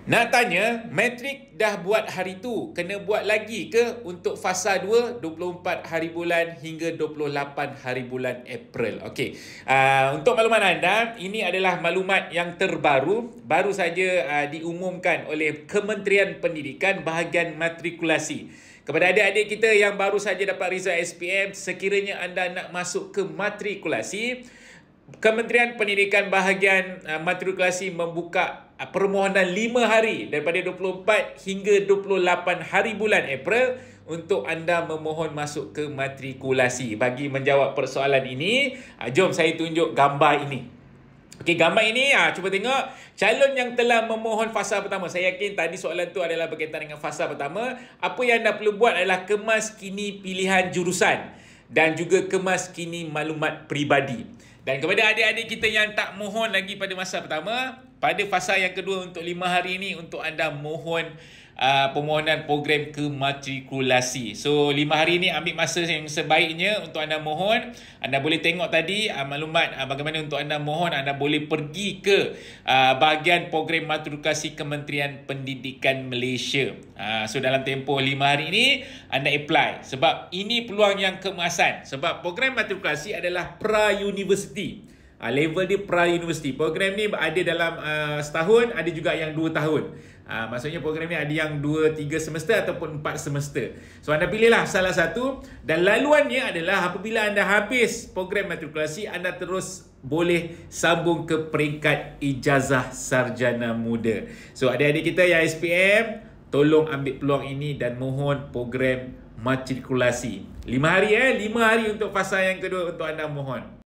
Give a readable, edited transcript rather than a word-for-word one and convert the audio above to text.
Nak tanya, matrik dah buat hari tu, kena buat lagi ke untuk fasa 2, 24 hari bulan hingga 28 hari bulan April? Okey, untuk maklumat anda, ini adalah maklumat yang terbaru, baru saja diumumkan oleh Kementerian Pendidikan bahagian matrikulasi. Kepada adik-adik kita yang baru saja dapat result SPM, sekiranya anda nak masuk ke matrikulasi, Kementerian Pendidikan bahagian matrikulasi membuka permohonan 5 hari daripada 24 hingga 28 hari bulan April untuk anda memohon masuk ke matrikulasi. Bagi menjawab persoalan ini, jom saya tunjuk gambar ini. Okey, gambar ini, cuba tengok calon yang telah memohon fasa pertama. Saya yakin tadi soalan tu adalah berkaitan dengan fasa pertama. Apa yang anda perlu buat adalah kemas kini pilihan jurusan dan juga kemas kini maklumat peribadi. Dan kepada adik-adik kita yang tak mohon lagi pada masa pertama, pada fasa yang kedua untuk 5 hari ini untuk anda mohon permohonan program kematrikulasi. So 5 hari ini ambil masa yang sebaiknya untuk anda mohon. Anda boleh tengok tadi maklumat bagaimana untuk anda mohon. Anda boleh pergi ke bahagian program matrikulasi Kementerian Pendidikan Malaysia. So dalam tempoh 5 hari ini anda apply. Sebab ini peluang yang keemasan. Sebab program matrikulasi adalah pra-university. Level dia pra-university. Program ni ada dalam setahun, ada juga yang 2 tahun. Maksudnya program ni ada yang 2-3 semester ataupun 4 semester. So anda pilihlah salah satu. Dan laluannya adalah apabila anda habis program matrikulasi, anda terus boleh sambung ke peringkat ijazah sarjana muda. So adik-adik kita yang SPM, tolong ambil peluang ini dan mohon program matrikulasi. 5 hari 5 hari untuk fasa yang kedua untuk anda mohon.